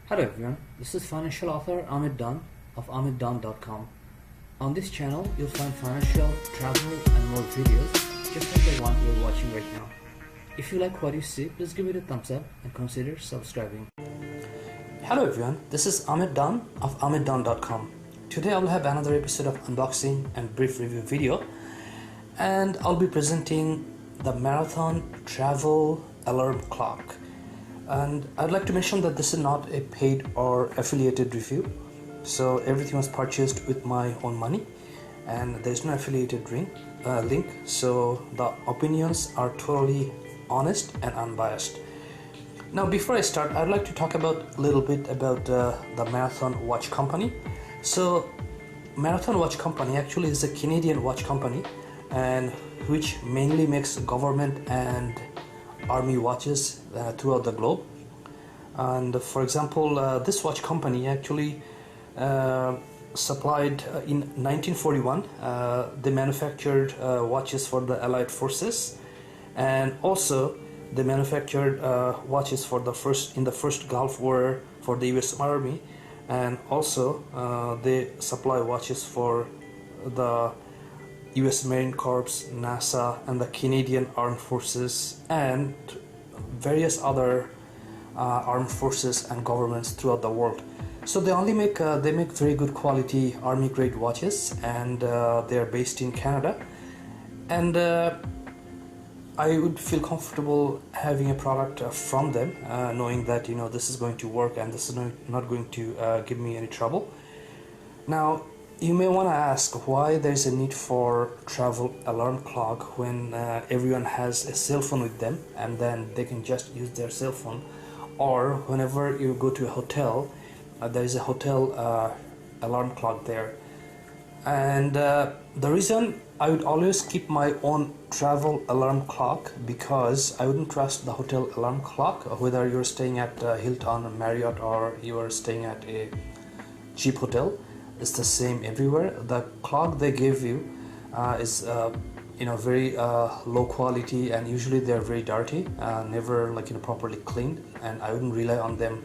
Hello everyone, this is financial author Amit Dan of amitdan.com. On this channel, you'll find financial, travel and more videos just like the one you're watching right now. If you like what you see, please give it a thumbs up and consider subscribing. Hello everyone, this is Amit Dan of amitdan.com. Today I will have another episode of unboxing and brief review video, and I'll be presenting the Marathon Travel Alarm Clock. And I'd like to mention that this is not a paid or affiliated review, so everything was purchased with my own money and there's no affiliated link, so the opinions are totally honest and unbiased. Now before I start, I'd like to talk a little bit about the Marathon Watch Company. So Marathon Watch Company actually is a Canadian watch company, and which mainly makes government and army watches throughout the globe. And for example, this watch company actually supplied in 1941 they manufactured watches for the Allied forces, and also they manufactured watches for the first Gulf War for the US Army, and also they supply watches for the US Marine Corps, NASA, and the Canadian Armed Forces, and various other armed forces and governments throughout the world. So they make very good quality army grade watches, and they are based in Canada. And I would feel comfortable having a product from them, knowing that this is going to work and this is not going to give me any trouble. Now, you may want to ask why there's a need for travel alarm clock when everyone has a cell phone with them, and then they can just use their cell phone, or whenever you go to a hotel, there is a hotel alarm clock there. And the reason I would always keep my own travel alarm clock, because I wouldn't trust the hotel alarm clock, whether you're staying at Hilton, Marriott, or you are staying at a cheap hotel. It's the same everywhere. The clock they give you is very low quality, and usually they're very dirty, never properly cleaned, and I wouldn't rely on them.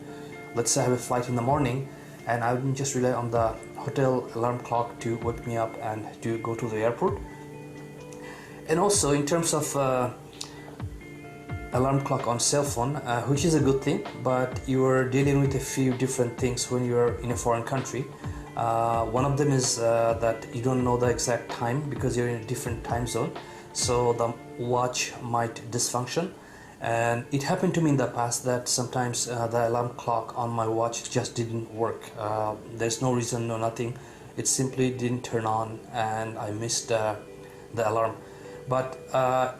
Let's say I have a flight in the morning, and I wouldn't just rely on the hotel alarm clock to wake me up and to go to the airport. And also in terms of alarm clock on cell phone, which is a good thing, but you are dealing with a few different things when you are in a foreign country. One of them is that you don't know the exact time because you're in a different time zone, so the watch might dysfunction. And it happened to me in the past that sometimes the alarm clock on my watch just didn't work. There's no reason, no nothing, it simply didn't turn on, and I missed the alarm. But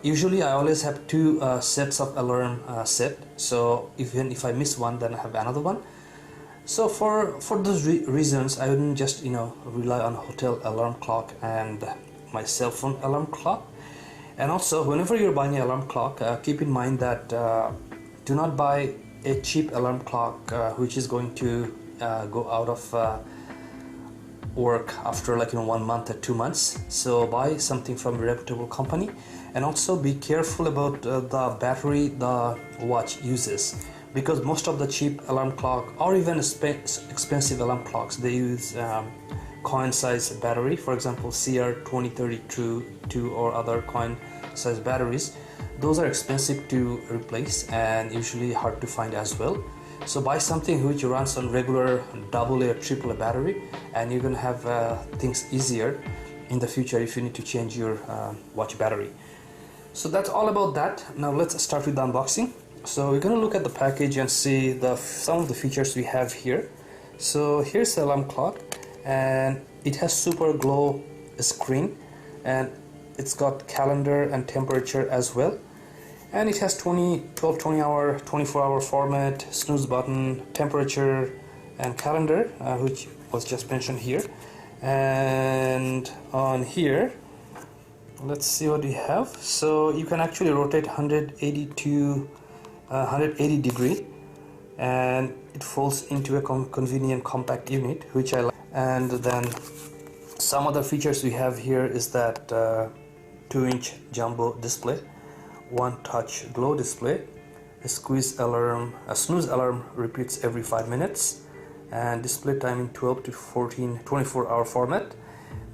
usually I always have two sets of alarm set, so even if I miss one, then I have another one. So for those reasons, I wouldn't just rely on hotel alarm clock and my cell phone alarm clock. And also, whenever you're buying an alarm clock, keep in mind that do not buy a cheap alarm clock which is going to go out of work after 1 month or 2 months. So buy something from a reputable company, and also be careful about the battery the watch uses, because most of the cheap alarm clock, or even expensive alarm clocks, they use coin size battery. For example, CR2032 or other coin size batteries. Those are expensive to replace and usually hard to find as well. So buy something which runs on regular AA or AAA battery, and you're gonna have things easier in the future if you need to change your watch battery. So that's all about that. Now let's start with the unboxing. So we're going to look at the package and see some of the features we have here. So here's the alarm clock, and it has super glow screen, and it's got calendar and temperature as well, and it has 12, 20 hour, 24 hour format, snooze button, temperature, and calendar, which was just mentioned here. And on here, let's see what we have. So you can actually rotate 180 degree, and it folds into a convenient compact unit, which I like. And then some other features we have here is that 2-inch jumbo display, 1-touch glow display, a snooze alarm repeats every 5 minutes, and display time in 12 to 24-hour format.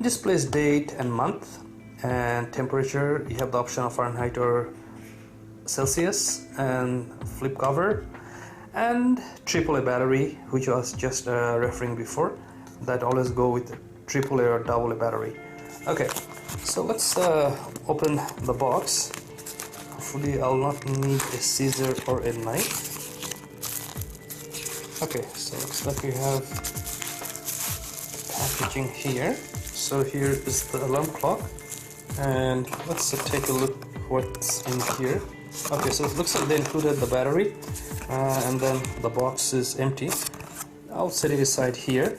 Displays date and month, and temperature. You have the option of Fahrenheit or Celsius, and flip cover, and AAA battery, which I was just referring before, that always go with AAA or AA battery. Okay, so let's open the box. Hopefully I'll not need a scissor or a knife. Okay, so looks like we have packaging here. So here is the alarm clock, and let's take a look what's in here. Okay, so it looks like they included the battery, and then the box is empty. I'll set it aside here.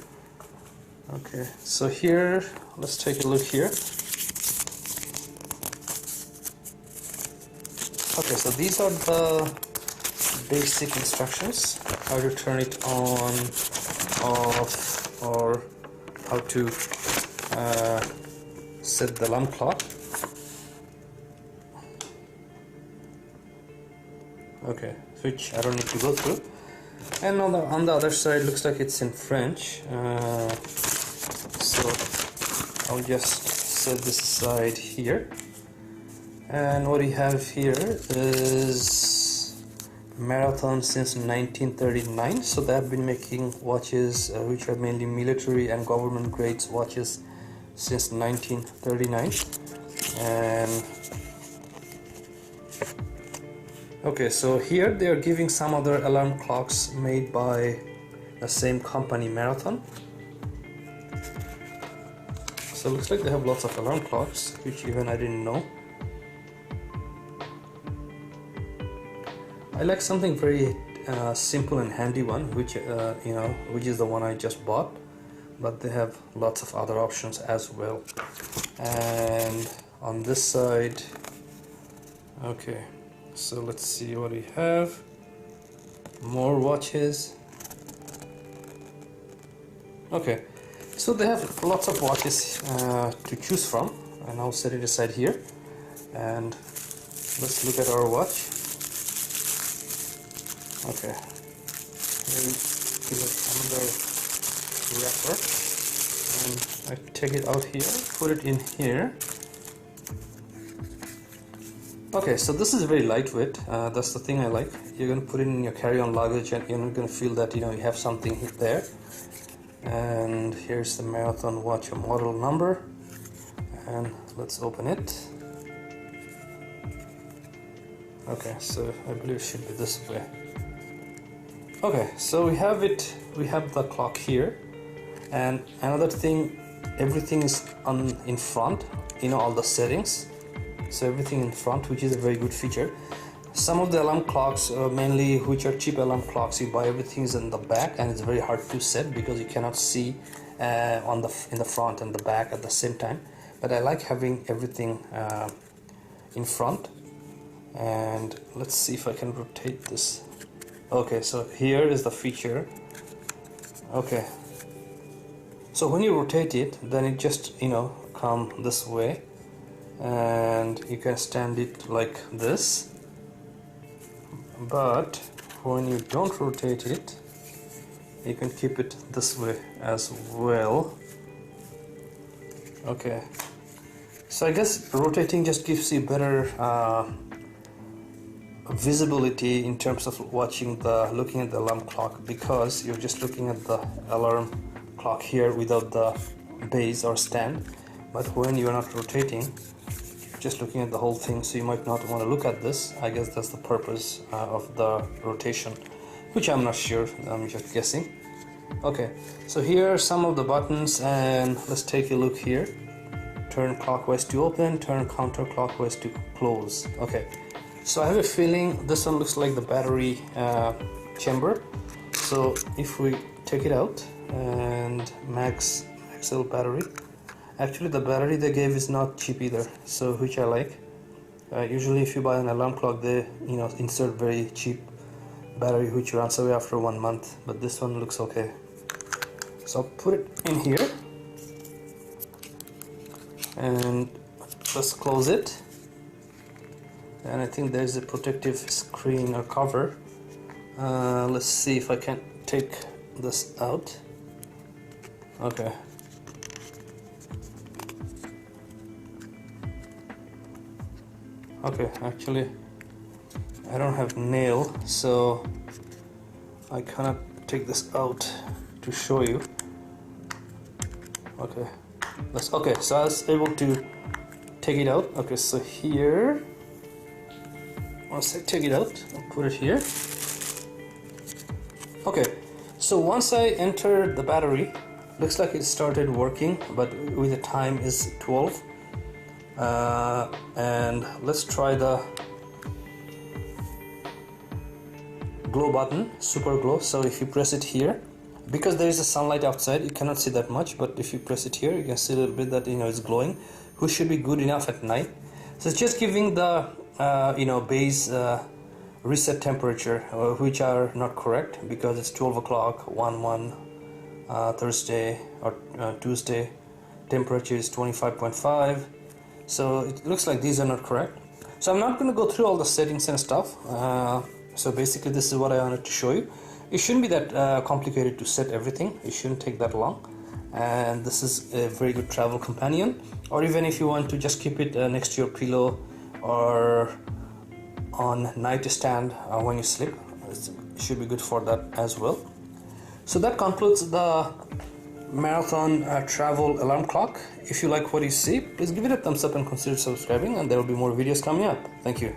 Okay, so here, let's take a look here. Okay, so these are the basic instructions: how to turn it on, off, or how to set the alarm clock. Okay, which I don't need to go through. And on the other side, looks like it's in French. So I'll just set this aside here. And what we have here is Marathon since 1939. So they have been making watches which are mainly military and government grades watches since 1939. And okay, so here they are giving some other alarm clocks made by the same company, Marathon. So it looks like they have lots of alarm clocks, which even I didn't know. I like something very simple and handy one, which which is the one I just bought, but they have lots of other options as well. And on this side, okay, so let's see what we have. More watches. Okay, so they have lots of watches to choose from, and I'll set it aside here. And let's look at our watch. Okay, here we give it another wrapper, and I take it out here, put it in here. Okay, so this is very lightweight. That's the thing I like. You're gonna put it in your carry-on luggage, and you're not gonna feel that you have something there. And here's the Marathon watch model number, and let's open it. Okay, so I believe it should be this way. Okay, so we have it. We have the clock here, and another thing, everything is in front. All the settings. So everything in front, which is a very good feature. Some of the alarm clocks, mainly which are cheap alarm clocks, you buy everything is in the back, and it's very hard to set because you cannot see in the front and the back at the same time. But I like having everything in front. And let's see if I can rotate this. Okay, so here is the feature. Okay, so when you rotate it, then it just come this way, and you can stand it like this. But when you don't rotate it, you can keep it this way as well. Okay, so I guess rotating just gives you better visibility in terms of looking at the alarm clock, because you're just looking at the alarm clock here without the base or stand. But when you're not rotating, you're just looking at the whole thing, so you might not want to look at this. I guess that's the purpose of the rotation, which I'm not sure, I'm just guessing. Okay, so here are some of the buttons, and let's take a look here. Turn clockwise to open, turn counterclockwise to close. Okay, so I have a feeling this one looks like the battery chamber. So if we take it out, and maxell battery, actually the battery they gave is not cheap either, so which I like. Usually if you buy an alarm clock, they insert very cheap battery which runs away after 1 month, but this one looks okay. So I'll put it in here, and let's close it. and I think there's a protective screen or cover. Let's see if I can take this out. Okay. Okay, actually I don't have nail, so I cannot take this out to show you. Okay, okay, so I was able to take it out. Okay, so here, once I take it out, I'll put it here. Okay, so once I enter the battery, looks like it started working, but with the time is 12. And let's try the glow button, super glow. So if you press it here, because there is a sunlight outside, you cannot see that much, but if you press it here, you can see a little bit that it's glowing, which should be good enough at night. So it's just giving the base reset temperature, which are not correct, because it's 12 o'clock, 1 Thursday or Tuesday, temperature is 25.5. So it looks like these are not correct. So I'm not going to go through all the settings and stuff. So basically this is what I wanted to show you. It shouldn't be that complicated to set everything. It shouldn't take that long. And this is a very good travel companion. Or even if you want to just keep it next to your pillow or on nightstand when you sleep, it should be good for that as well. So that concludes the marathon travel alarm clock. If you like what you see, please give it a thumbs up and consider subscribing, and there will be more videos coming up. Thank you.